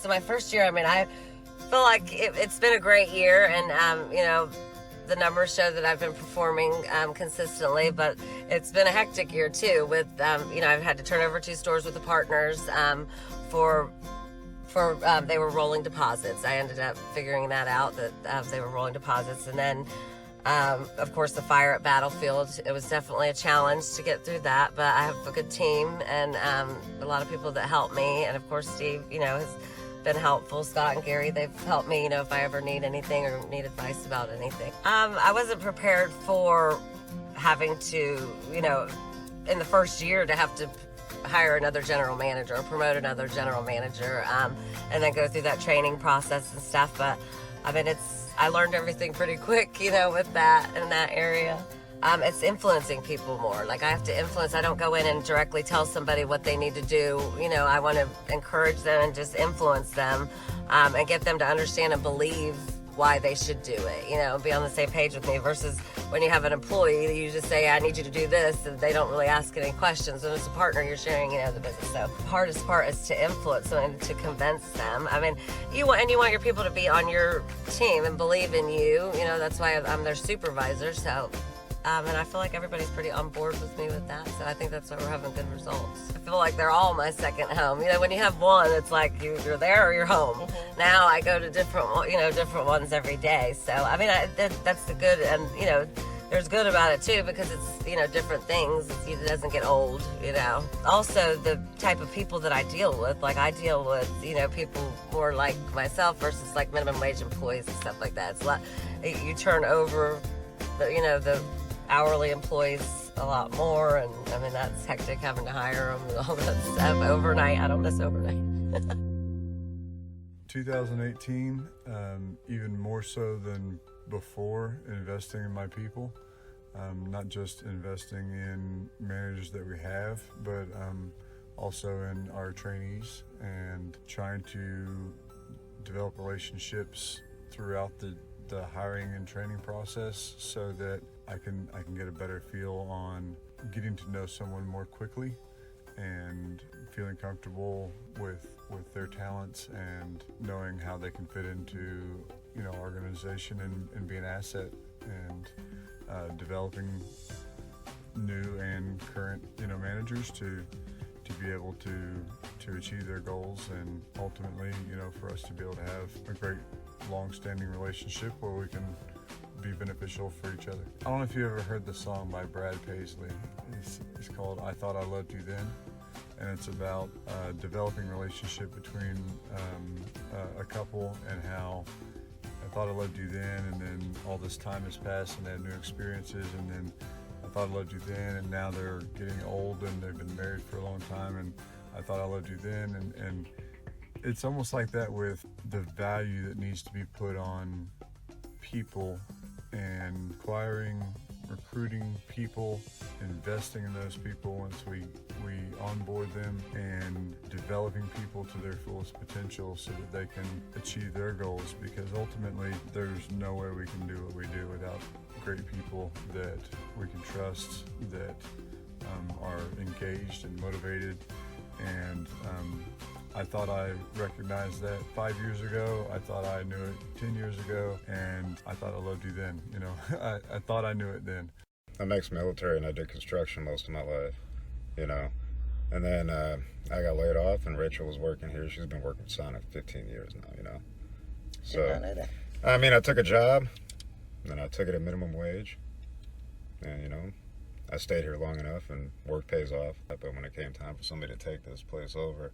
So my first year, I mean, I feel like it's been a great year, and the numbers show that I've been performing consistently, but it's been a hectic year too with, I've had to turn over 2 stores with the partners for they were rolling deposits. I ended up figuring that out, that they were rolling deposits. And then, of course, the fire at Battlefield, it was definitely a challenge to get through that, but I have a good team and a lot of people that help me. And of course, Steve, has been helpful. Scott and Gary, they've helped me, if I ever need anything or need advice about anything. I wasn't prepared for having to, in the first year to have to hire another general manager or promote another general manager, and then go through that training process and stuff. But I mean, I learned everything pretty quick, with that in that area. It's influencing people more. Like I have to influence. I don't go in and directly tell somebody what they need to do. I want to encourage them and just influence them, and get them to understand and believe why they should do it, be on the same page with me, versus when you have an employee, you just say, I need you to do this, and they don't really ask any questions. When it's a partner, you're sharing, the business. So the hardest part is to influence them and to convince them. I mean, you want your people to be on your team and believe in you. That's why I'm their supervisor. So, and I feel like everybody's pretty on board with me with that. So I think that's why we're having good results. I feel like they're all my second home. When you have one, it's like you're there or you're home. Mm-hmm. Now I go to different ones every day. So, I mean, that's the good, and, there's good about it too, because it's, different things. It doesn't get old, Also, the type of people that I deal with, like I deal with, people more like myself versus like minimum wage employees and stuff like that. It's you turn over the hourly employees a lot more, and I mean, that's hectic having to hire them and all that stuff overnight. I don't miss overnight. 2018, even more so than before, investing in my people, not just investing in managers that we have, but also in our trainees, and trying to develop relationships throughout the hiring and training process, so that I can get a better feel on getting to know someone more quickly and feeling comfortable with their talents and knowing how they can fit into our organization and be an asset, and developing new and current managers to be able to achieve their goals, and ultimately for us to be able to have a great long-standing relationship where we can be beneficial for each other. I don't know if you ever heard the song by Brad Paisley. It's called I Thought I Loved You Then, and it's about developing a relationship between a couple, and how I thought I loved you then, and then all this time has passed and they have new experiences, and then I thought I loved you then, and now they're getting old and they've been married for a long time, and I thought I loved you then, and it's almost like that with the value that needs to be put on people, and acquiring, recruiting people, investing in those people once we onboard them, and developing people to their fullest potential so that they can achieve their goals, because ultimately there's no way we can do what we do without great people that we can trust, that are engaged and motivated. And I thought I recognized that 5 years ago. I thought I knew it 10 years ago, and I thought I loved you then. I thought I knew it then. I'm ex-military, and I did construction most of my life, And then I got laid off, and Rachel was working here. She's been working for Sonic 15 years now, So, I mean, I took a job, and I took it at minimum wage, and, I stayed here long enough, and work pays off. But when it came time for somebody to take this place over,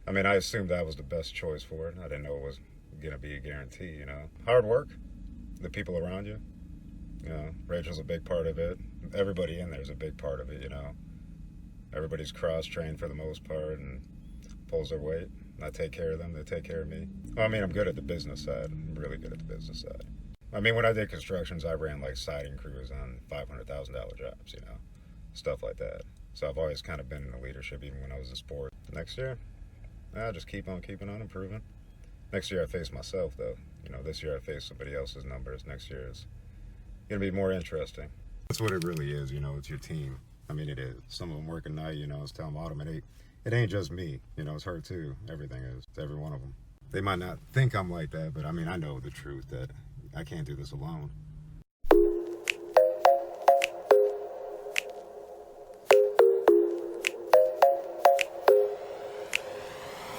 I mean, I assumed that was the best choice for it. I didn't know it was going to be a guarantee, Hard work, the people around you, Rachel's a big part of it. Everybody in there is a big part of it, Everybody's cross-trained for the most part and pulls their weight. I take care of them, they take care of me. Well, I mean, I'm good at the business side. I'm really good at the business side. I mean, when I did constructions, I ran like siding crews on $500,000 jobs, stuff like that. So I've always kind of been in the leadership, even when I was in sport. Next year, I'll just keep on keeping on improving. Next year I face myself, though. This year I face somebody else's numbers. Next year is going to be more interesting. That's what it really is, it's your team. I mean, it is. Some of them work at night, I was telling Autumn, it ain't just me, it's her too. Everything is. It's every one of them. They might not think I'm like that, but I mean, I know the truth that I can't do this alone.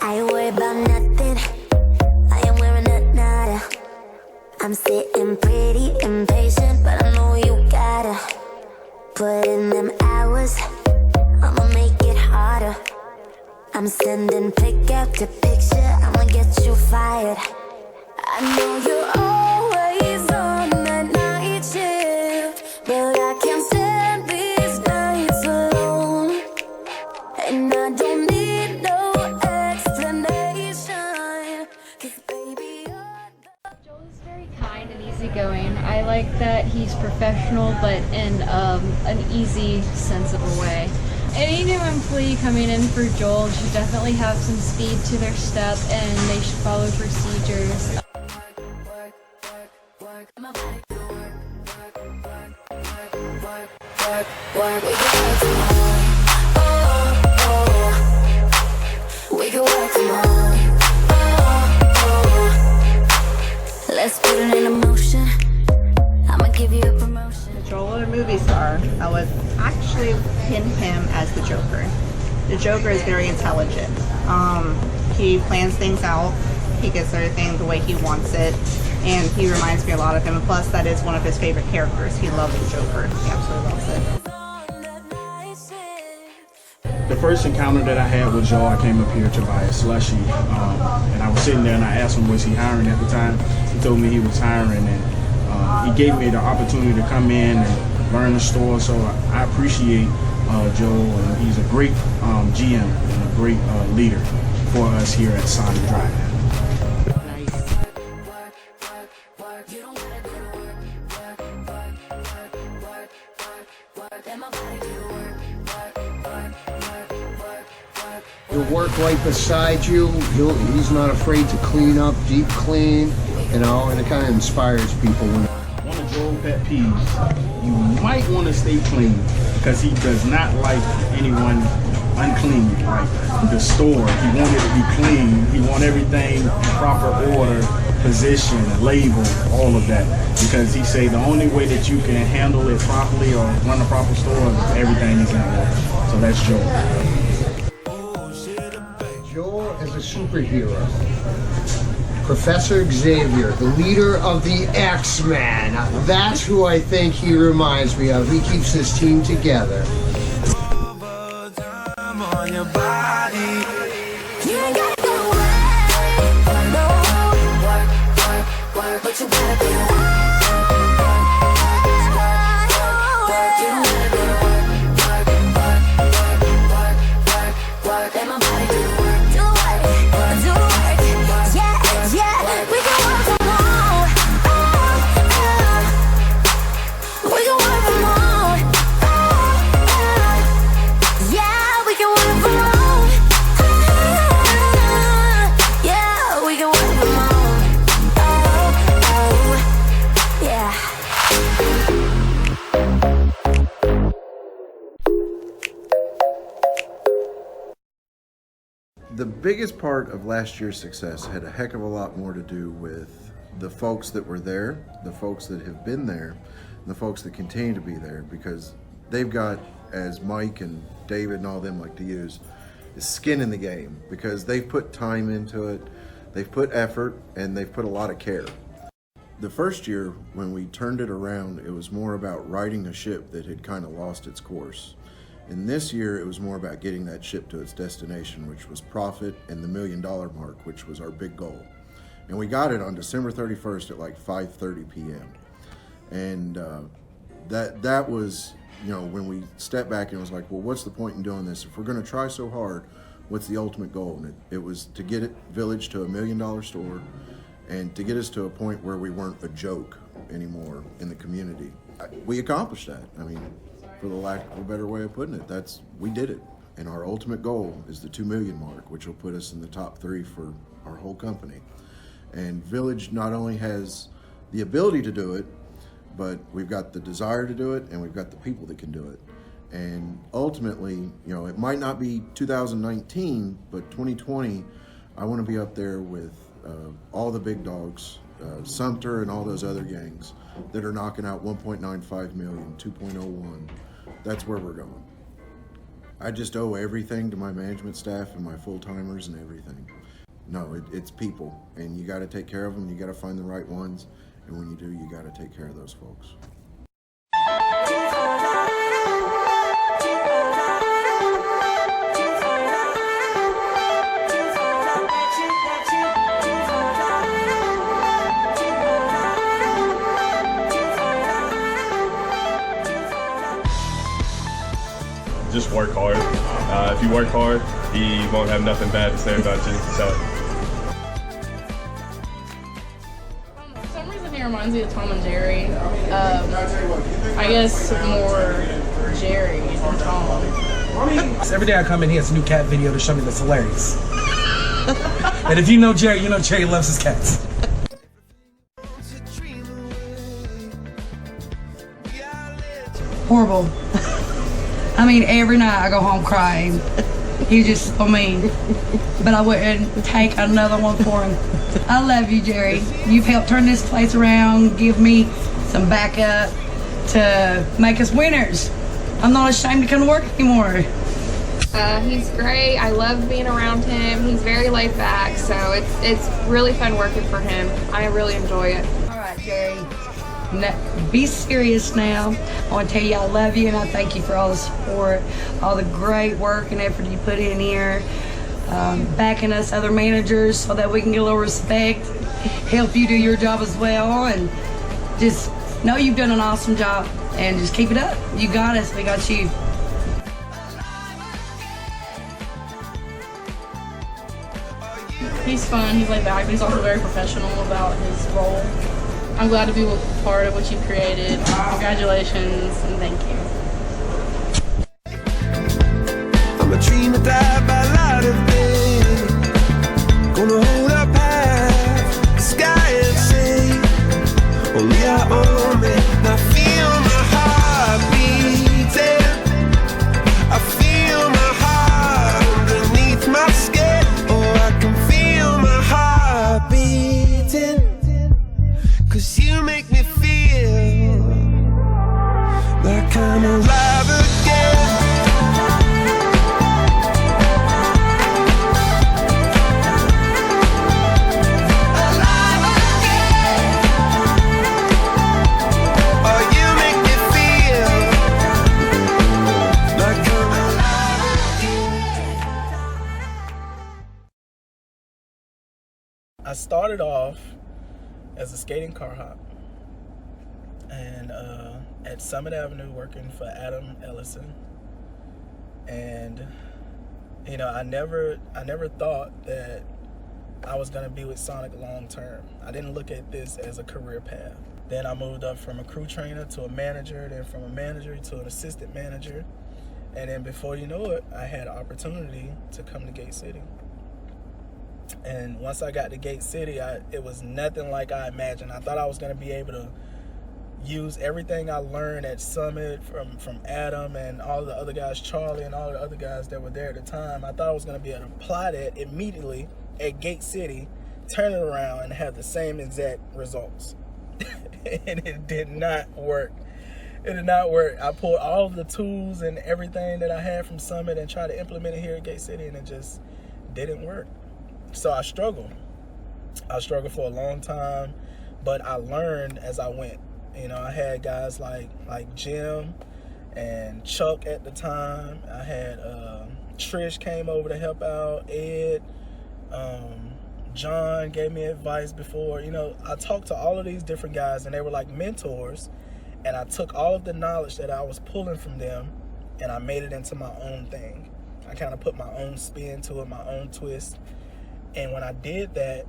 I ain't worried about nothing. I am wearing a nada. I'm sitting pretty impatient, but I know you gotta put in them hours. I'ma make it harder. I'm sending pick after picture. I'ma get you fired. I know you're always on that night shift, but I can't stand these nights alone. And I don't need no explanation, 'cause baby, you're Joel is very kind and easygoing. I like that he's professional, but in an easy, sensible way. Any new employee coming in for Joel should definitely have some speed to their step, and they should follow procedures. We can work tomorrow. Let's put it in motion. I'ma give you a promotion. Joel, a movie star, I would actually pin him as the Joker. The Joker is very intelligent. He plans things out. He gets everything the way he wants it, and he reminds me a lot of him. And plus, that is one of his favorite characters. He loves the Joker. He absolutely loves it. The first encounter that I had with Joel, I came up here to buy a slushie, and I was sitting there and I asked him, was he hiring at the time? He told me he was hiring, and he gave me the opportunity to come in and learn the store, so I appreciate Joel, and he's a great GM and a great leader for us here at Sonic Drive. He'll work right beside you. He's not afraid to clean up, deep clean, you know, and it kind of inspires people. One of Joel's pet peeves, you might want to stay clean, because he does not like anyone unclean. Like the store, he wanted to be clean. He want everything in proper order, position, label, all of that. Because he say the only way that you can handle it properly or run a proper store is if everything is in order. So that's Joel. Joel is a superhero. Professor Xavier, the leader of the X-Men. That's who I think he reminds me of. He keeps his team together. You ain't gotta go away, no. But you gotta be let my body do the work. Do the work. Do the work. Yeah, yeah. We can work from home. We can work from home. Yeah, we can work from home. Yeah, we can work from home. Yeah. The biggest part of last year's success had a heck of a lot more to do with the folks that were there, the folks that have been there, and the folks that continue to be there, because they've got, as Mike and David and all them like to use, is skin in the game, because they've put time into it, they've put effort, and they've put a lot of care. The first year, when we turned it around, it was more about righting a ship that had kind of lost its course. And this year, it was more about getting that ship to its destination, which was profit and the $1 million mark, which was our big goal. And we got it on December 31st at like 5:30 p.m. And that was, you know, when we stepped back and it was like, well, what's the point in doing this? If we're going to try so hard, what's the ultimate goal? And it was to get it Village to $1 million store, and to get us to a point where we weren't a joke anymore in the community. We accomplished that. I mean, for the lack of a better way of putting it, we did it. And our ultimate goal is the $2 million mark, which will put us in the top 3 for our whole company. And Village not only has the ability to do it, but we've got the desire to do it, and we've got the people that can do it. And ultimately, you know, it might not be 2019, but 2020, I want to be up there with all the big dogs, Sumter and all those other gangs that are knocking out 1.95 million, 2.01. That's where we're going. I just owe everything to my management staff and my full-timers and everything. No, it's people, and you got to take care of them. You got to find the right ones, and when you do, you got to take care of those folks. Just work hard. If you work hard, he won't have nothing bad to say about you. So. For some reason, he reminds me of Tom and Jerry. I guess more Jerry than Tom. Every day I come in, he has a new cat video to show me that's hilarious. And if you know Jerry, you know Jerry loves his cats. Horrible. I mean, every night I go home crying. He's just so mean. But I wouldn't take another one for him. I love you, Jerry. You've helped turn this place around, give me some backup to make us winners. I'm not ashamed to come to work anymore. He's great. I love being around him. He's very laid back, so it's really fun working for him. I really enjoy it. All right, Jerry. Be serious now. I want to tell you I love you and I thank you for all the support, all the great work and effort you put in here, backing us other managers so that we can get a little respect, help you do your job as well, and just know you've done an awesome job and just keep it up. You got us. We got you. He's fun. He's laid back, but he's also very professional about his role. I'm glad to be part of what you've created. Congratulations and thank you. I'm a dream that died by light of day. Gonna hold up half the sky and say, only I own it. And I feel my heart beating. I feel my heart underneath my skin. Oh, I can feel my heart beating. 'Cause you make me feel like I'm alive again. Alive again. Oh, you make me feel like I'm alive again. I started off as a skating car hop, and at Summit Avenue working for Adam Ellison. And you know, I never thought that I was gonna be with Sonic long term. I didn't look at this as a career path. Then I moved up from a crew trainer to a manager, then from a manager to an assistant manager, and then before you know it, I had an opportunity to come to Gate City. And once I got to Gate City, it was nothing like I imagined. I thought I was going to be able to use everything I learned at Summit from Adam and all the other guys, Charlie and all the other guys that were there at the time. I thought I was going to be able to apply that immediately at Gate City, turn it around, and have the same exact results. And it did not work. It did not work. I pulled all of the tools and everything that I had from Summit and tried to implement it here at Gate City, and it just didn't work. So I struggled. I struggled for a long time, but I learned as I went. You know, I had guys like Jim and Chuck at the time. I had Trish came over to help out, Ed, John gave me advice before. You know, I talked to all of these different guys and they were like mentors, and I took all of the knowledge that I was pulling from them and I made it into my own thing. I kind of put my own spin to it, my own twist. And when I did that,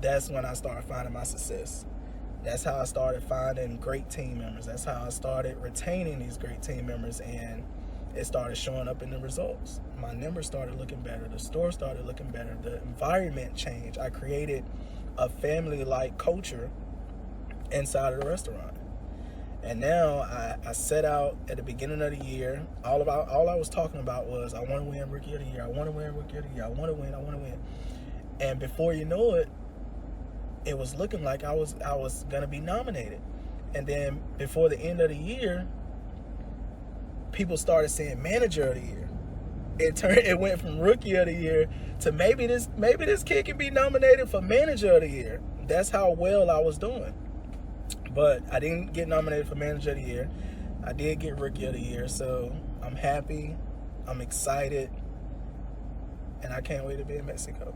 that's when I started finding my success. That's how I started finding great team members. That's how I started retaining these great team members, and it started showing up in the results. My numbers started looking better. The store started looking better. The environment changed. I created a family-like culture inside of the restaurant. And now I set out at the beginning of the year. All I was talking about was I want to win Rookie of the Year. I want to win Rookie of the Year. I want to win. And before you know it, it was looking like I was gonna be nominated. And then before the end of the year, people started saying manager of the year. It went from rookie of the year to maybe this kid can be nominated for manager of the year. That's how well I was doing. But I didn't get nominated for manager of the year. I did get rookie of the year, so I'm happy, I'm excited, and I can't wait to be in Mexico.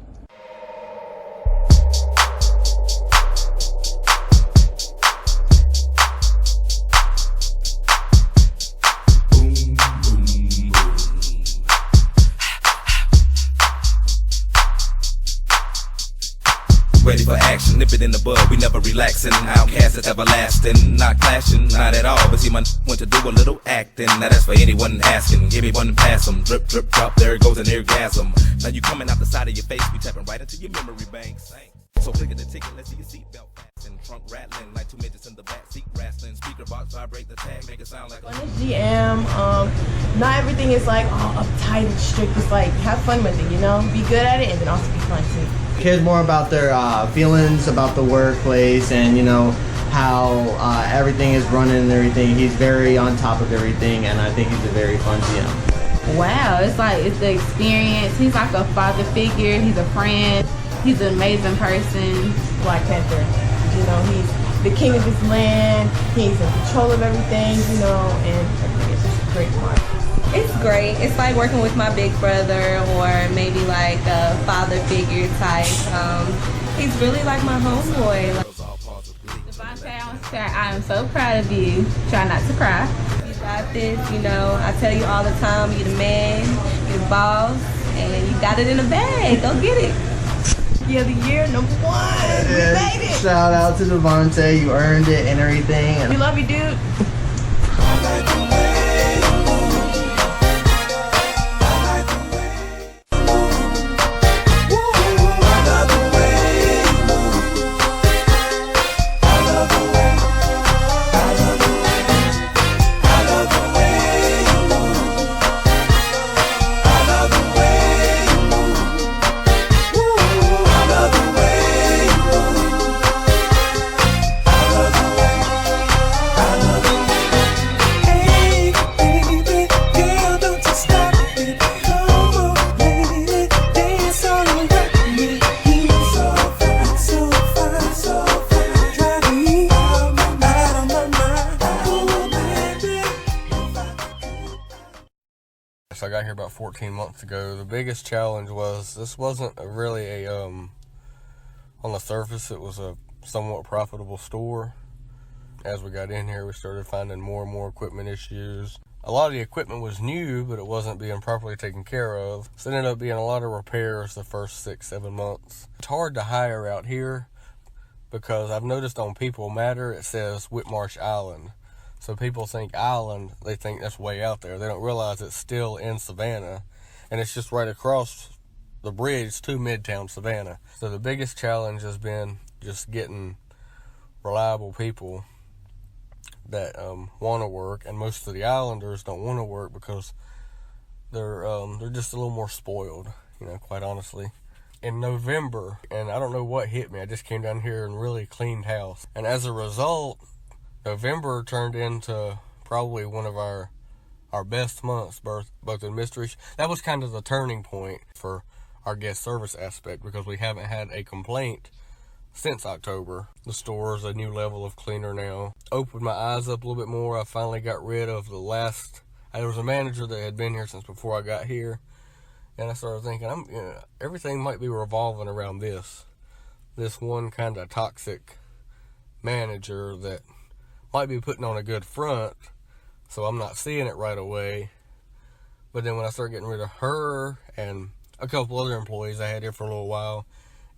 Ready for action, nip it in the bud, we never relaxing. Outcast is everlasting, not clashing, not at all. But see, my went to do a little acting. Now that's for anyone asking. Give me one and pass them. Drip, drip, drop, there it goes an orgasm. Now you coming out the side of your face, we tapping right into your memory banks. So click at the ticket, let's see your seatbelt fasten. Trunk rattling like two midgets in the back seat wrestling. Speaker box vibrate the tag, make it sound like on this GM, not everything is like all uptight and strict. It's like have fun with it, you know? Be good at it and then also be fun too. Cares more about their feelings about the workplace and how everything is running and everything. He's very on top of everything, and I think he's a very fun GM. Wow, it's the experience. He's like a father figure. He's a friend. He's an amazing person. Black Panther, he's the king of this land. He's in control of everything, and it's just a great part. It's great. It's like working with my big brother or maybe like a father figure type. He's really like my homeboy. Devontae, I am so proud of you. Try not to cry. You got this, I tell you all the time, you're the man, you're the boss, and you got it in the bag. Go get it. Yeah, the year #1. We made it. Shout out to Devontae. You earned it and everything. We love you, dude. I got here about 14 months ago. The biggest challenge was this wasn't really on the surface, it was a somewhat profitable store. As we got in here, we started finding more and more equipment issues. A lot of the equipment was new, but it wasn't being properly taken care of. So it ended up being a lot of repairs the first 6-7 months. It's hard to hire out here because I've noticed on People Matter it says Whitmarsh Island. So people think island, they think that's way out there. They don't realize it's still in Savannah, and it's just right across the bridge to Midtown Savannah. So the biggest challenge has been just getting reliable people that want to work, and most of the islanders don't want to work because they're just a little more spoiled, quite honestly. In November, and I don't know what hit me, I just came down here and really cleaned house, and as a result, November turned into probably one of our best months, both in mystery. That was kind of the turning point for our guest service aspect because we haven't had a complaint since October. The store is a new level of cleaner now. Opened my eyes up a little bit more. I finally got rid of there was a manager that had been here since before I got here, and I started thinking, everything might be revolving around this one kind of toxic manager that might be putting on a good front, so I'm not seeing it right away. But then when I started getting rid of her and a couple other employees I had here for a little while,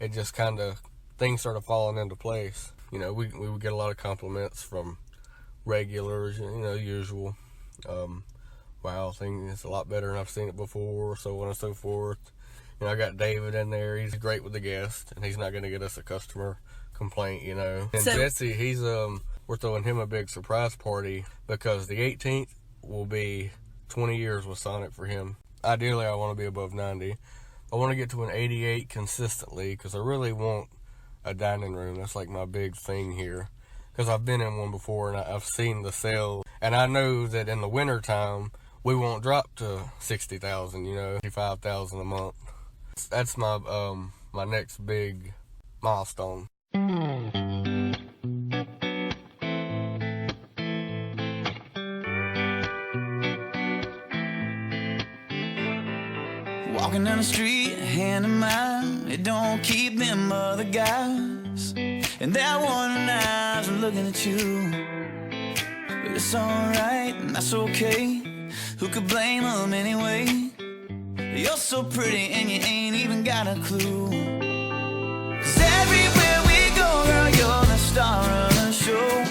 it just kind of, things started falling into place. We would get a lot of compliments from regulars, usual. Wow, things a lot better than I've seen it before, so on and so forth. I got David in there, he's great with the guest, and he's not going to get us a customer complaint, And Jesse, he's, we're throwing him a big surprise party because the 18th will be 20 years with Sonic for him. Ideally, I want to be above 90. I want to get to an 88 consistently because I really want a dining room. That's like my big thing here. Because I've been in one before and I've seen the sale. And I know that in the wintertime, we won't drop to 60,000, you know, 55,000 a month. That's my my next big milestone. Walking down the street, hand in mine, it don't keep them other guys. And they're wondering eyes are looking at you. But it's alright, and that's okay. Who could blame them anyway? You're so pretty and you ain't even got a clue. 'Cause everywhere we go, girl, you're the star of the show.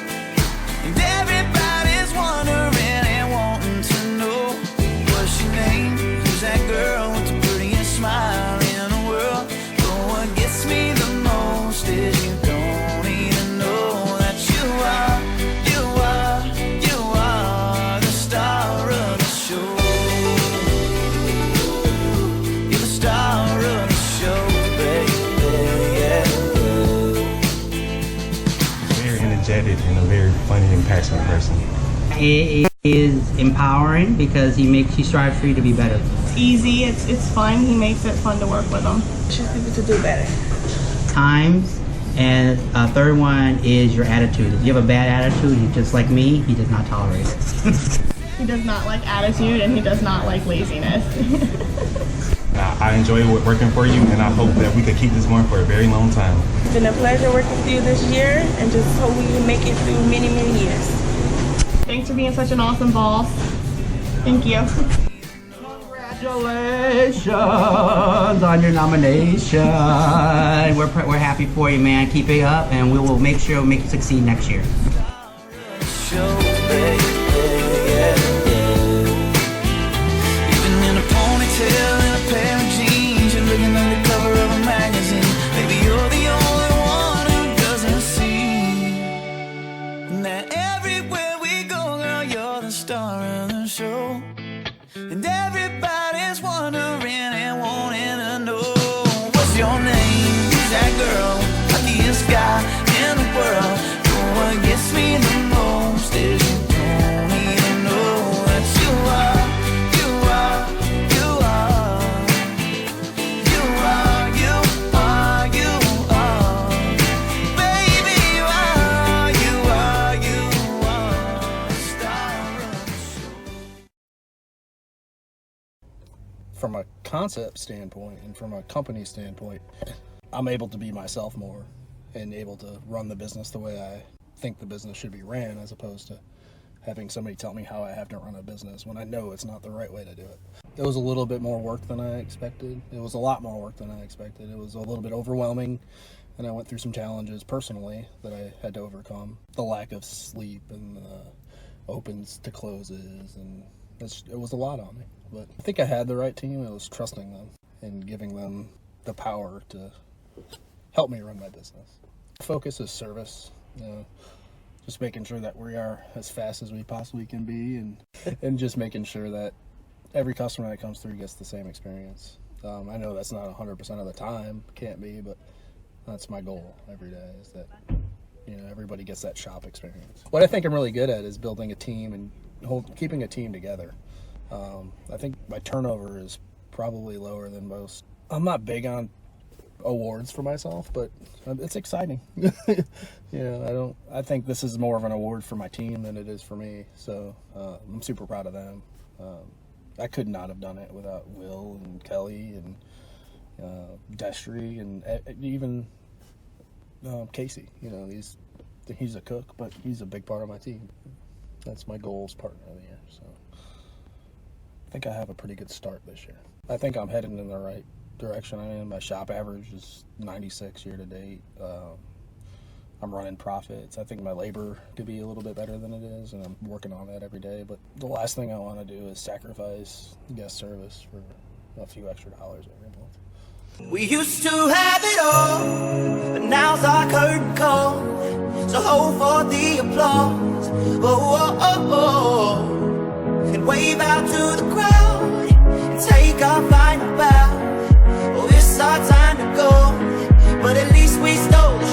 And everybody's wondering and wanting to know, what's your name? Who's that girl with the prettiest smile in the world? But what gets me the most is you don't even know that you are the star of the show. You're the star of the show, baby, yeah. Very energetic and a very funny and passionate person. It is empowering because he strives for you to be better. It's easy, it's fun, he makes it fun to work with them. Pushes people to do better. Times, and third one is your attitude. If you have a bad attitude, you just like me, he does not tolerate it. He does not like attitude and he does not like laziness. I enjoy working for you, and I hope that we could keep this going for a very long time. It's been a pleasure working with you this year, and just hope we can make it through many, many years. Thanks for being such an awesome boss. Thank you. Congratulations on your nomination. We're happy for you, man. Keep it up, and we will make sure we'll make you succeed next year. Even in a ponytail and a pair of jeans, you're looking like the cover of a magazine. Maybe you're the only one who doesn't see that everywhere we go, girl, you're the star of the show. And everybody's wondering and wanting to know, what's your name? Who's that girl? Luckiest guy in the world. But what gets me the most is you don't even know that you are baby, you are the star of the show. From a concept standpoint and from a company standpoint, I'm able to be myself more and able to run the business the way I think the business should be ran, as opposed to having somebody tell me how I have to run a business when I know it's not the right way to do it. It was a little bit more work than I expected. It was a lot more work than I expected. It was a little bit overwhelming, and I went through some challenges personally that I had to overcome. The lack of sleep and the opens to closes, and it was a lot on me. But I think I had the right team. It was trusting them and giving them the power to help me run my business. Focus is service, you know, just making sure that we are as fast as we possibly can be, and just making sure that every customer that comes through gets the same experience. I know that's not 100% of the time, can't be, but that's my goal every day, is that, you know, everybody gets that shop experience. What I think I'm really good at is building a team and keeping a team together. I think my turnover is probably lower than most. I'm not big on awards for myself, but it's exciting. You know, I think this is more of an award for my team than it is for me. So I'm super proud of them. I could not have done it without Will and Kelly and Destry and even Casey. You know, he's a cook, but he's a big part of my team. That's my goals partner of the year. So I think I have a pretty good start this year. I think I'm heading in the right direction. I mean, my shop average is 96 year to date. I'm running profits. I think my labor could be a little bit better than it is, and I'm working on that every day. But the last thing I want to do is sacrifice guest service for a few extra dollars every month. We used to have it all, but now's our curtain call. So hold for the applause, and wave out to the crowd and take our final bow. Oh, it's our time to go, but at least we stole the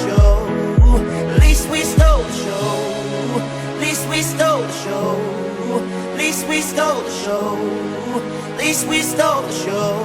least we stole the show.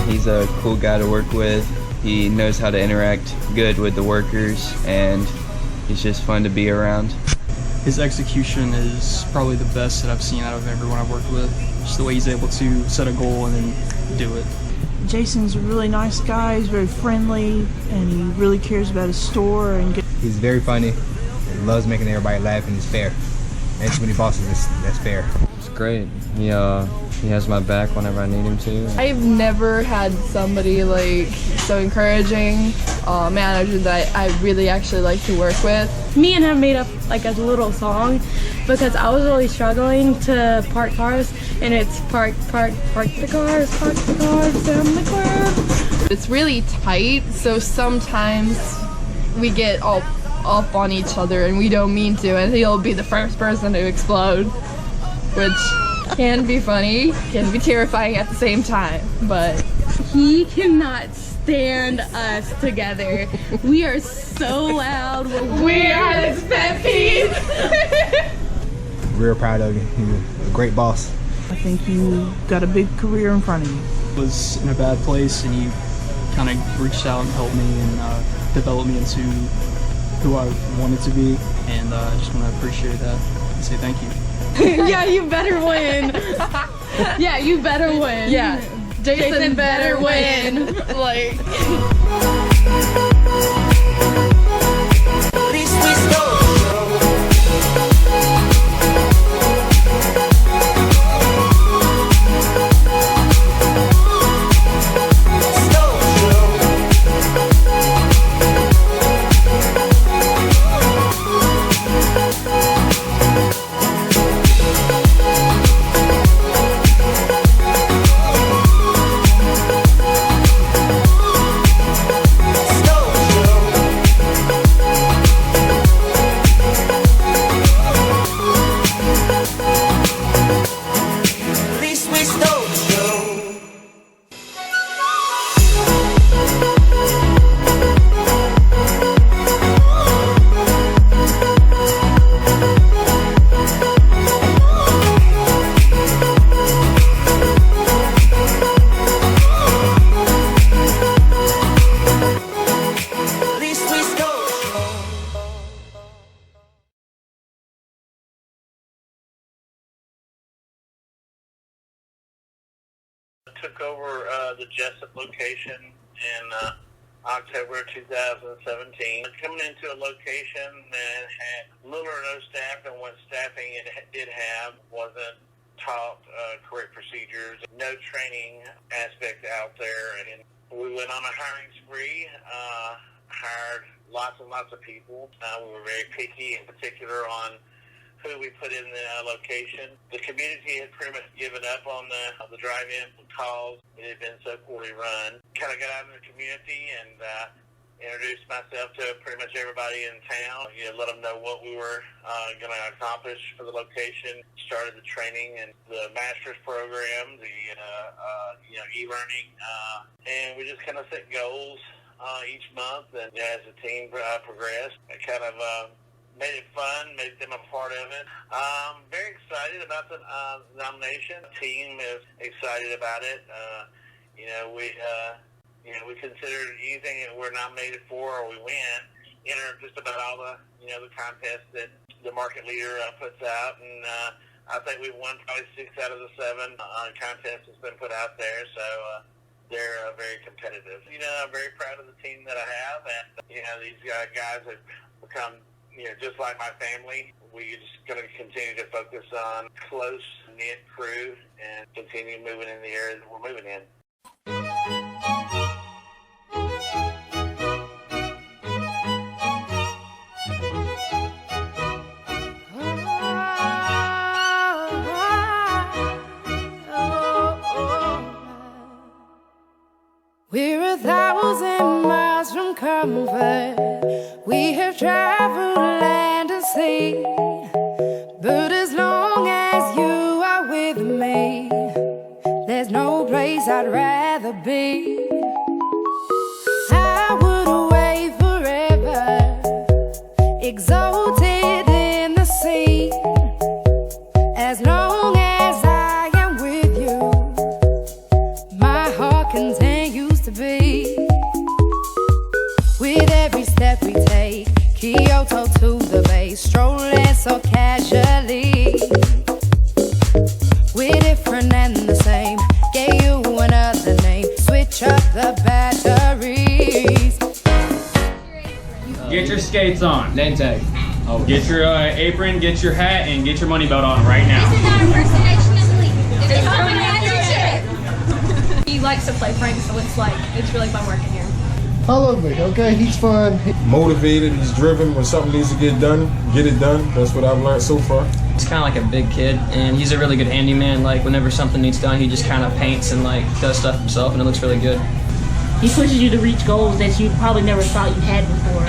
He's a cool guy to work with. He knows how to interact good with the workers, and he's just fun to be around. His execution is probably the best that I've seen out of everyone I've worked with. Just the way he's able to set a goal and then do it. Jason's a really nice guy. He's very friendly, and he really cares about his store. And he's very funny. He loves making everybody laugh, and he's fair. And when he bosses us, that's fair. It's great. He has my back whenever I need him to. I've never had somebody like so encouraging, manager that I really actually like to work with. Me and him made up like a little song because I was really struggling to park cars, and it's park the cars, down the curb. It's really tight, so sometimes we get all up on each other and we don't mean to, and he'll be the first person to explode, which can be funny, can be terrifying at the same time, but he cannot stand us together. We are so loud. We are his pet peeve. Real proud of you. You're a great boss. I think you got a big career in front of you. I was in a bad place, and he kind of reached out and helped me and developed me into who I wanted to be, and I just want to appreciate that and say thank you. Yeah, you better win. Yeah, you better win. yeah, Jason better win. Like. At least we stole the show. Stole the show. At least we stole the show. At least we stole the show. Took over the Jessup location in October 2017. Coming into a location that had little or no staff, and what staffing it did have wasn't taught correct procedures, no training aspect out there, and we went on a hiring spree, hired lots and lots of people. We were very picky, in particular on who we put in the location. The community had pretty much given up on the drive-in calls. It had been so poorly run. Kind of got out in the community and introduced myself to pretty much everybody in town. Let them know what we were going to accomplish for the location. Started the training and the master's program, the e-learning, and we just kind of set goals each month. And as the team progressed, I kind of made it fun, made them a part of it. Very excited about the nomination. The team is excited about it. We consider anything that we're nominated for or we win, enter just about all the contests that the market leader puts out. And I think we've won probably 6 out of the 7 contests that's been put out there. So they're very competitive. I'm very proud of the team that I have, and these guys have become just like my family. We're just going to continue to focus on close-knit crew and continue moving in the area that we're moving in. forever. We have traveled land and sea, but as long as you are with me, there's no place I'd rather be. I would away forever, exalted in the sea. As long as I am with you, my heart continues to beat. With every step we take, Kyoto to the bay, strolling so casually. We're different and the same, gave you another name, switch up the batteries. Get your skates on. Name tag. Oh, get your apron, get your hat, and get your money belt on right now. This is our impersonation of Lee. He likes to play pranks, so it's really fun working here. I love it. Okay, he's fun. Motivated, he's driven. When something needs to get done, get it done. That's what I've learned so far. He's kind of like a big kid, and he's a really good handyman. Like, whenever something needs done, he just kind of paints and does stuff himself, and it looks really good. He pushes you to reach goals that you probably never thought you had before.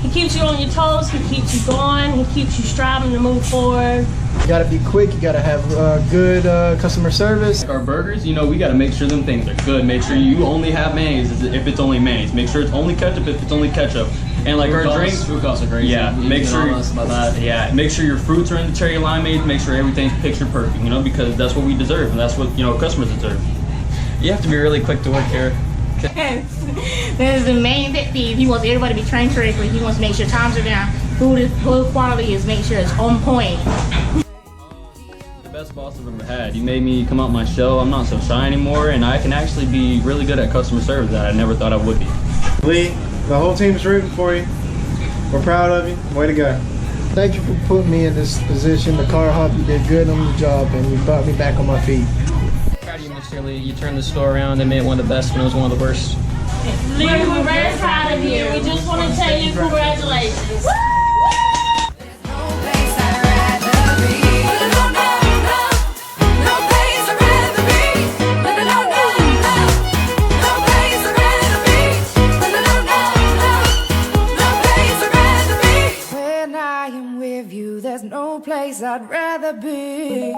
He keeps you on your toes, he keeps you going, he keeps you striving to move forward. You gotta be quick, you gotta have good customer service. Like our burgers, we gotta make sure them things are good. Make sure you only have mayonnaise if it's only mayonnaise. Make sure it's only ketchup if it's only ketchup. And like our drinks, food costs are crazy. Yeah, make sure about that. Yeah, make sure your fruits are in the cherry limeade. Make sure everything's picture perfect. Because that's what we deserve, and that's what customers deserve. You have to be really quick to work here. This is the main pet peeve. He wants everybody to be trained correctly. He wants to make sure times are down. Food quality is make sure it's on point. The best boss I've ever had. You made me come out my shell. I'm not so shy anymore, and I can actually be really good at customer service that I never thought I would be. Lee, the whole team's rooting for you. We're proud of you. Way to go. Thank you for putting me in this position. The car hop, you did good on the job, and you brought me back on my feet. Proud of you, Mr. Lee. You turned the store around and made it one of the best when it was one of the worst. Lee, we're very proud of you. We just want to tell you congratulations. When I am with you, there's no place I'd rather be.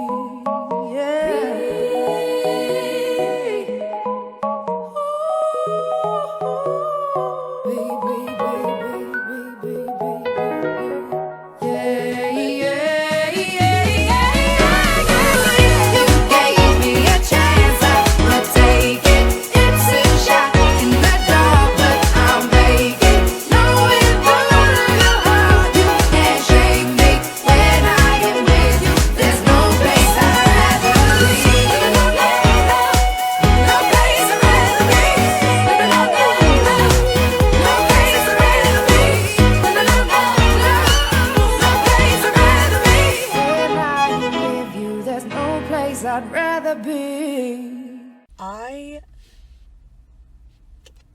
I'd rather be. I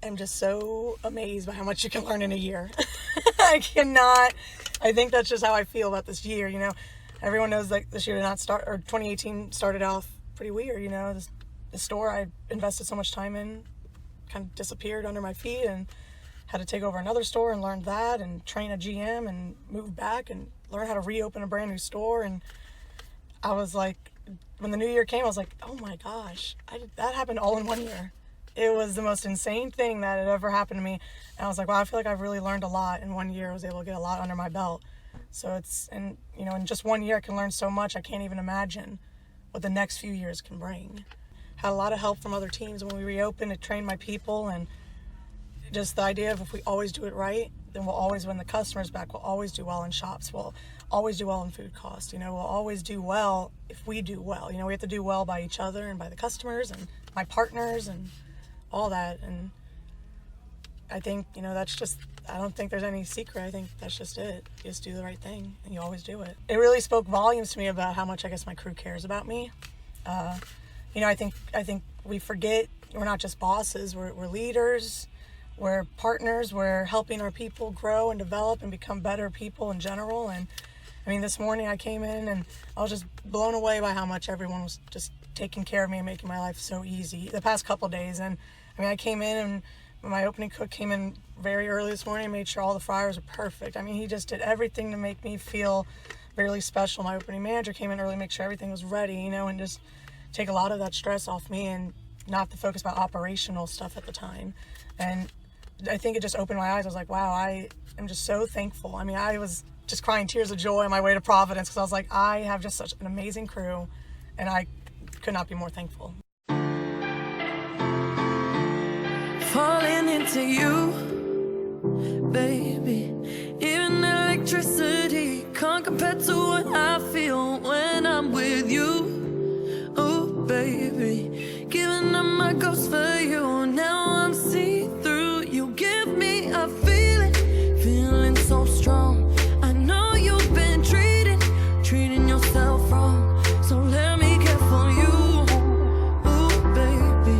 am just so amazed by how much you can learn in a year. I think that's just how I feel about this year, Everyone knows like this year did not start, or 2018 started off pretty weird, The store I invested so much time in kind of disappeared under my feet, and had to take over another store and learn that, and train a GM and move back and learn how to reopen a brand new store. And I was like, when the new year came, I was like, oh my gosh, that happened all in 1 year. It was the most insane thing that had ever happened to me. And I was like, wow, I feel like I've really learned a lot in 1 year. I was able to get a lot under my belt. So in just 1 year I can learn so much. I can't even imagine what the next few years can bring. Had a lot of help from other teams when we reopened. It trained my people, and just the idea of if we always do it right, then we'll always win the customers back. We'll always do well in shops. We'll always do well in food costs. We'll always do well if we do well. We have to do well by each other and by the customers and my partners and all that. And I think, that's just, I don't think there's any secret. I think that's just it. You just do the right thing, and you always do it. It really spoke volumes to me about how much I guess my crew cares about me. I think we forget we're not just bosses. We're leaders. We're partners. We're helping our people grow and develop and become better people in general. And this morning I came in and I was just blown away by how much everyone was just taking care of me and making my life so easy the past couple of days. And I came in and My opening cook came in very early this morning and made sure all the fryers were perfect. I mean, he just did everything to make me feel really special. My opening manager came in early, make sure everything was ready, you know, and just take a lot of that stress off me and not to focus about operational stuff at the time. And I think it just opened my eyes. I was like, wow, I am just so thankful. I mean, I was just crying tears of joy on my way to Providence because I was like, I have just such an amazing crew, and I could not be more thankful. Falling into you, baby. Even electricity can't compare to what I feel when I'm with you. Oh, baby, giving up my ghost for you. Now I'm see-through. You give me a feeling so strong. I know you've been treating yourself wrong. So let me care for you. Oh, baby,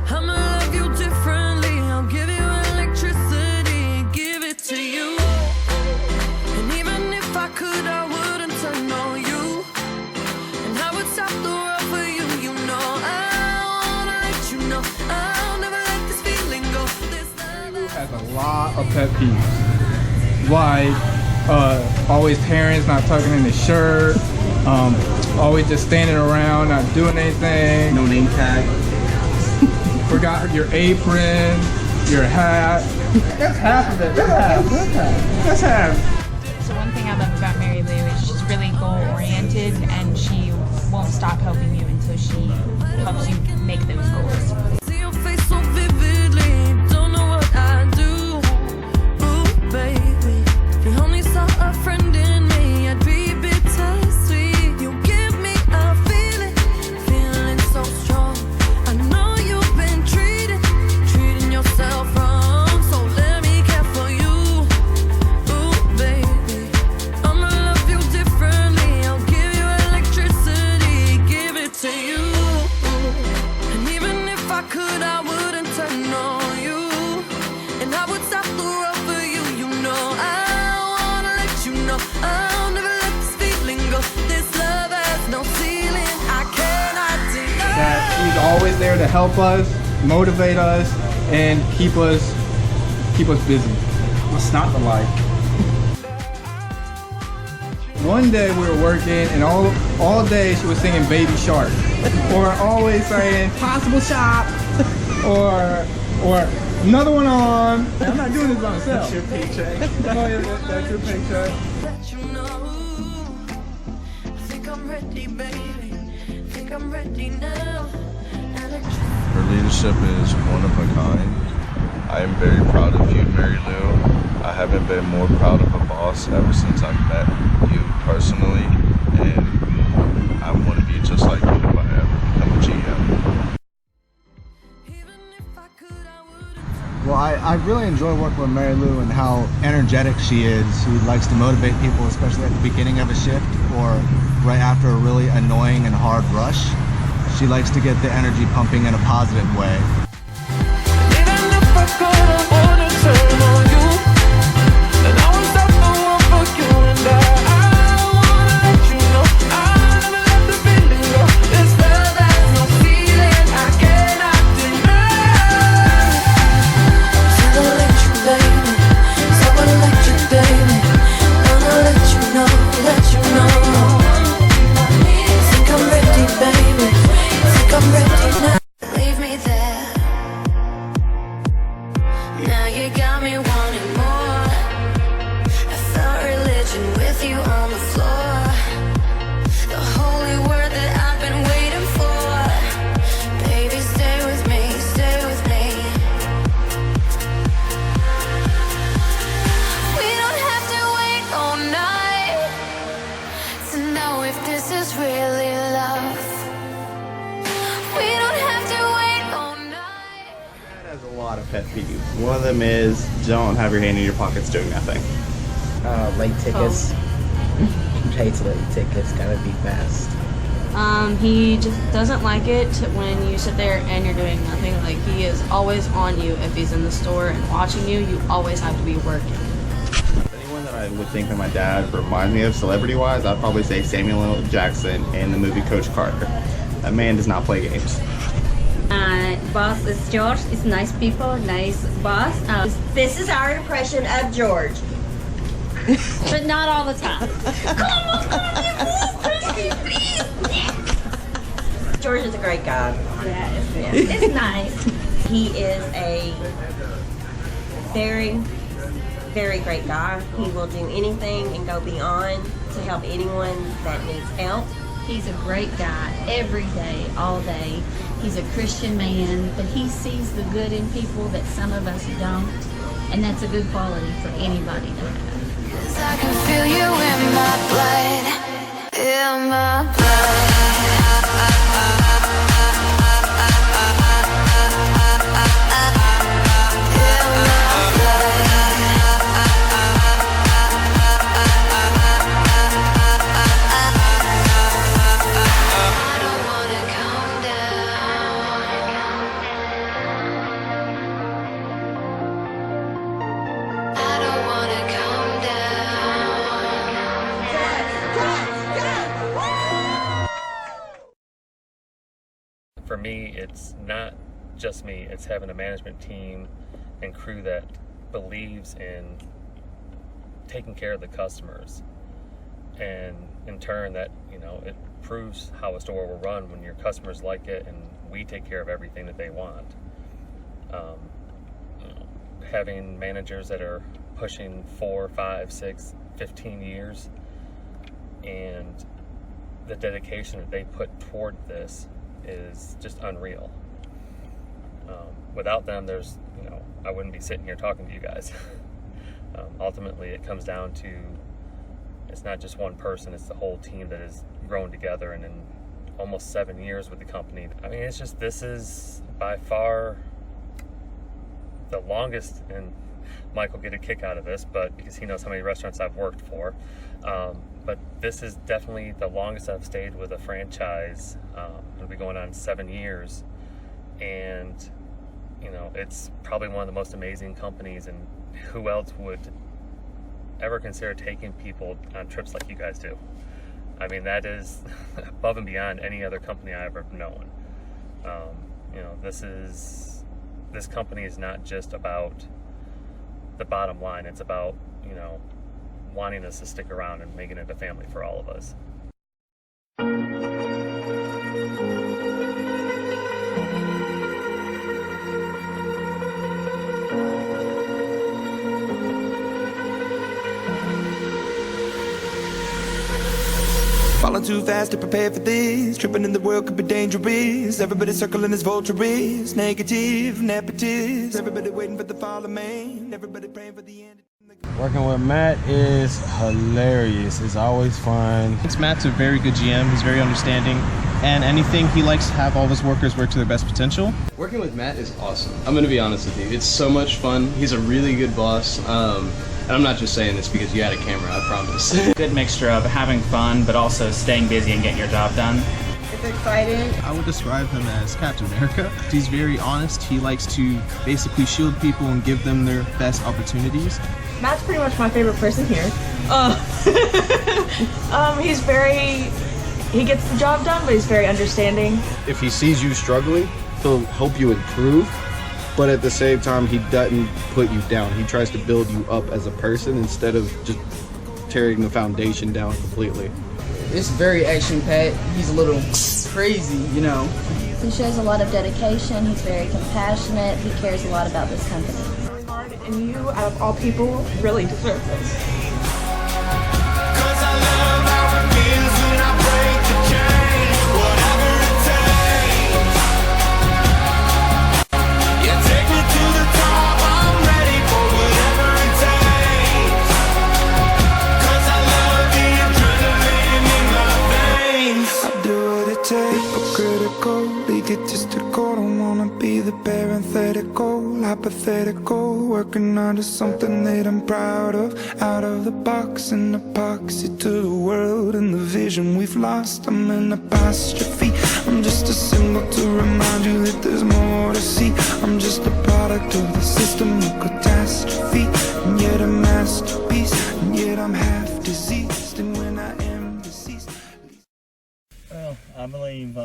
I'ma love you differently. I'll give you electricity, give it to you. And even if I could, I wouldn't turn on you. And I would stop the world for you, you know. I wanna let you know I'll never let this feeling go. This love has a lot of pet peeves. Like, always parents not tucking in his shirt, always just standing around, not doing anything. No name tag. Forgot your apron, your hat. That's half of it. That's half. So one thing I love about Mary Lou is she's really goal-oriented, and she won't stop helping you until she helps you make those goals. See your face so vividly, don't know what I do. Ooh, baby, if you only saw a friend in me, I'd be bittersweet. You give me a feeling so strong. I know you've been treating yourself wrong. So let me care for you. Ooh, baby, I'ma love you differently. I'll give you electricity, give it to you. And even if I could, I wouldn't turn on you. And I would stop the world for you, you know. I wanna let you know I'll never let this feeling go. This love has no ceiling, I cannot deny. That he's always there to help us, motivate us, and keep us busy. What's not to like? One day we were working, and all day she was singing Baby Shark, or always saying Possible Shop, or another one on. I'm not doing this by myself. That's your paycheck. Oh, yeah, that's your paycheck. Let you know, I think I'm ready, baby. Think I'm ready now. Her leadership is one of a kind. I am very proud of you, Mary Lou. I haven't been more proud of a boss ever since I met you personally, and I want to be just like you if I ever become a GM. Well, I really enjoy working with Mary Lou and how energetic she is. She likes to motivate people, especially at the beginning of a shift or right after a really annoying and hard rush. She likes to get the energy pumping in a positive way. Leave me there. Now you got me wanting more. I felt religion with you on the floor. The holy word that I've been waiting for. Baby, stay with me, stay with me. We don't have to wait all night to know if this is really love. We don't have to wait all night. Has a lot of pet peeves. One of them is don't have your hand in your pockets doing nothing. Late tickets. Hates late tickets. Gotta be fast. He just doesn't like it when you sit there and you're doing nothing. Like, he is always on you. If he's in the store and watching you, you always have to be working. Anyone that I would think that my dad reminds me of celebrity-wise, I'd probably say Samuel L. Jackson in the movie Coach Carter. That man does not play games. boss is George. It's nice people, nice boss. This is our impression of George. But not all the time. George is a great guy. Yeah, it's nice. He is a very, very great guy. He will do anything and go beyond to help anyone that needs help. He's a great guy every day, all day. He's a Christian man, but he sees the good in people that some of us don't. And that's a good quality for anybody to have. 'Cause I can feel you in my blood, in my blood. For me, it's not just me, it's having a management team and crew that believes in taking care of the customers. And in turn, that, you know, it proves how a store will run when your customers like it and we take care of everything that they want. You know, having managers that are pushing 4, 5, 6, 15 years and the dedication that they put toward this is just unreal. Without them, I wouldn't be sitting here talking to you guys. Ultimately, it comes down to, it's not just one person, it's the whole team that has grown together, and in almost 7 years with the company. I mean, it's just, this is by far the longest, and Mike will get a kick out of this, but because he knows how many restaurants I've worked for. But this is definitely the longest I've stayed with a franchise. It'll be going on 7 years, and you know, it's probably one of the most amazing companies, and who else would ever consider taking people on trips like you guys do? I mean, that is above and beyond any other company I've ever known. You know, this company is not just about the bottom line, it's about, you know, wanting us to stick around and making it a family for all of us. Falling too fast to prepare for this. Tripping in the world could be dangerous. Everybody circling as vultures. Negative, nepotist. Everybody waiting for the fall of man. Everybody praying for the end. Working with Matt is hilarious. It's always fun. Matt's a very good GM. He's very understanding. And anything, he likes to have all of his workers work to their best potential. Working with Matt is awesome. I'm going to be honest with you. It's so much fun. He's a really good boss. And I'm not just saying this because you had a camera, I promise. Good mixture of having fun, but also staying busy and getting your job done. It's exciting. I would describe him as Captain America. He's very honest. He likes to basically shield people and give them their best opportunities. Matt's pretty much my favorite person here. He gets the job done, but he's very understanding. If he sees you struggling, he'll help you improve. But at the same time, he doesn't put you down. He tries to build you up as a person instead of just tearing the foundation down completely. It's very action-packed. He's a little crazy, you know. He shows a lot of dedication. He's very compassionate. He cares a lot about this company. Really hard, and you, out of all people, really deserve this. Egotistical, don't wanna be the parenthetical, hypothetical, working under something that I'm proud of, out of the box, an epoxy to the world and the vision we've lost. I'm an apostrophe, I'm just a symbol to remind you that there's more to see. I'm just a product of the system of catastrophe, and yet a masterpiece, and yet I'm half diseased, and when I am deceased. Well, I believe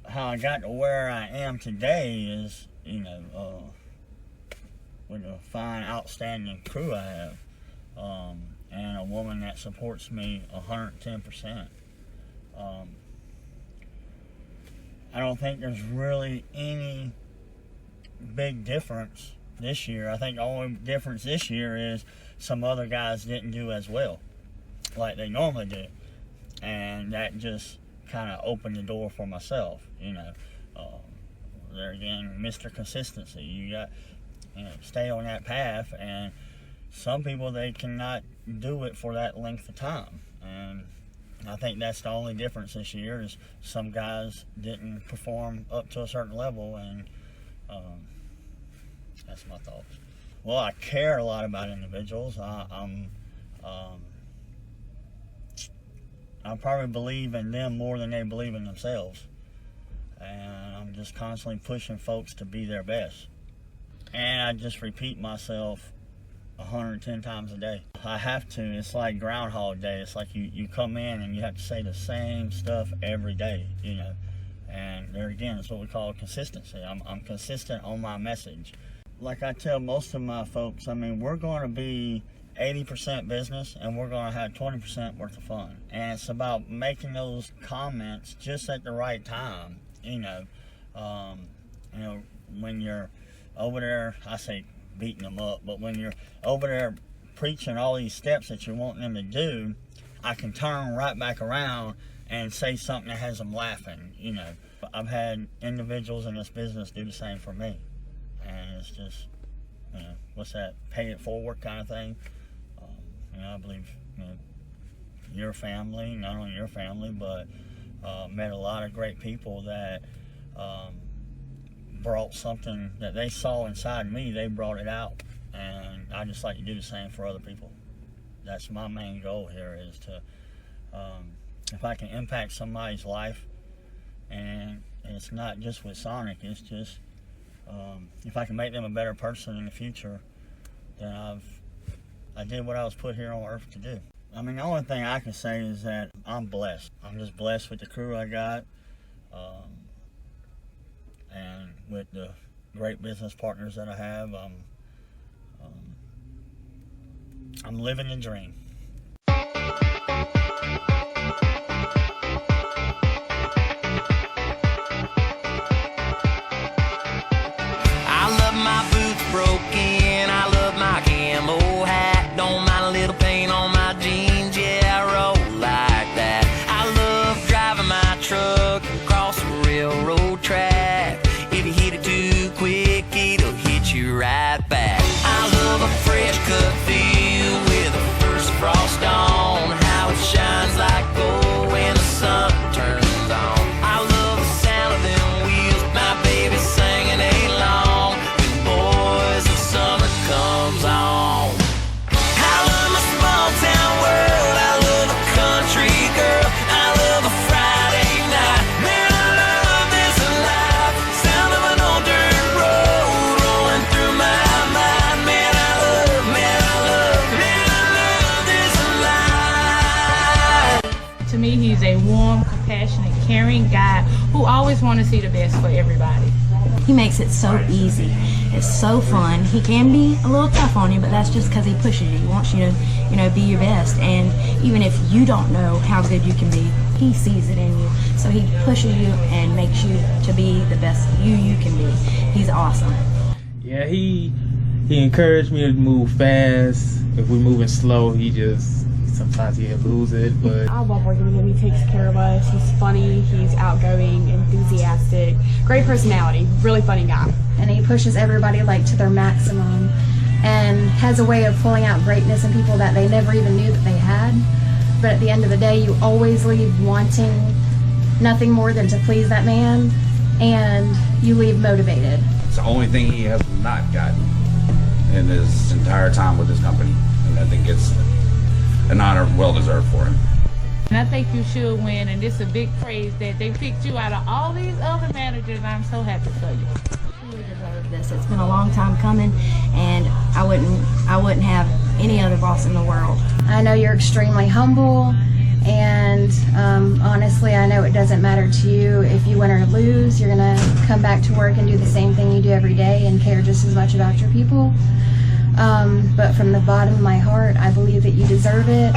how I got to where I am today is, you know, with a fine, outstanding crew I have, and a woman that supports me 110%. I don't think there's really any big difference this year. I think the only difference this year is some other guys didn't do as well like they normally do, and that just kind of opened the door for myself, you know. There again, Mr. Consistency. You got, you know, stay on that path, and some people, they cannot do it for that length of time, and I think that's the only difference this year is some guys didn't perform up to a certain level, and that's my thoughts. Well, I care a lot about individuals. I probably believe in them more than they believe in themselves, and I'm just constantly pushing folks to be their best, and I just repeat myself 110 times a day. I have to. It's like Groundhog Day. It's like you come in and you have to say the same stuff every day, you know. And there again, it's what we call consistency. I'm consistent on my message. Like I tell most of my folks, I mean, we're going to be 80% business and we're going to have 20% worth of fun. And it's about making those comments just at the right time, you know. You know, when you're over there, I say beating them up, but when you're over there preaching all these steps that you're wanting them to do, I can turn right back around and say something that has them laughing, you know. I've had individuals in this business do the same for me, and it's just, you know, what's that, pay it forward kind of thing. You know, I believe, you know, your family, not only your family, but met a lot of great people that brought something that they saw inside me, they brought it out, and I just like to do the same for other people. That's my main goal here, is to, if I can impact somebody's life, and it's not just with Sonic, it's just, if I can make them a better person in the future, then I did what I was put here on earth to do. I mean, the only thing I can say is that I'm blessed. I'm just blessed with the crew I got, and with the great business partners that I have. I'm living the dream. I love my boots broken, I love my camo hat, don't mind a little paint on my jeans, yeah, I roll like that. I love driving my truck across the railroad track. If you hit it too quick, it'll hit you right back. I love a fresh cut field with the first frost on, how it shines like gold when the sun turns on. I love the sound of them wheels, my baby singing along when boys the summer comes on. I love my small town world, I love a country girl, I love a Friday night. Man, I love this life, sound of an old dirt road rolling through my mind. Man, I love this life. To me, he's a warm, compassionate, caring guy who always wants to see the best for everybody. He makes it so easy. It's so fun. He can be a little tough on you, but that's just because he pushes you. He wants you to, you know, be your best. And even if you don't know how good you can be, he sees it in you. So he pushes you and makes you to be the best you can be. He's awesome. Yeah, he encouraged me to move fast. If we're moving slow, sometimes he'll lose it, but I love working with him. He takes care of us. He's funny. He's outgoing, enthusiastic, great personality, really funny guy. And he pushes everybody like to their maximum and has a way of pulling out greatness in people that they never even knew that they had. But at the end of the day, you always leave wanting nothing more than to please that man, and you leave motivated. It's the only thing he has not gotten in his entire time with this company, and I think it's an honor well deserved for him. And I think you should win, and it's a big praise that they picked you out of all these other managers. I'm so happy for you. You deserve this. It's been a long time coming, and I wouldn't have any other boss in the world. I know you're extremely humble And honestly, I know it doesn't matter to you if you win or lose. You're gonna come back to work and do the same thing you do every day and care just as much about your people. But from the bottom of my heart, I believe that you deserve it.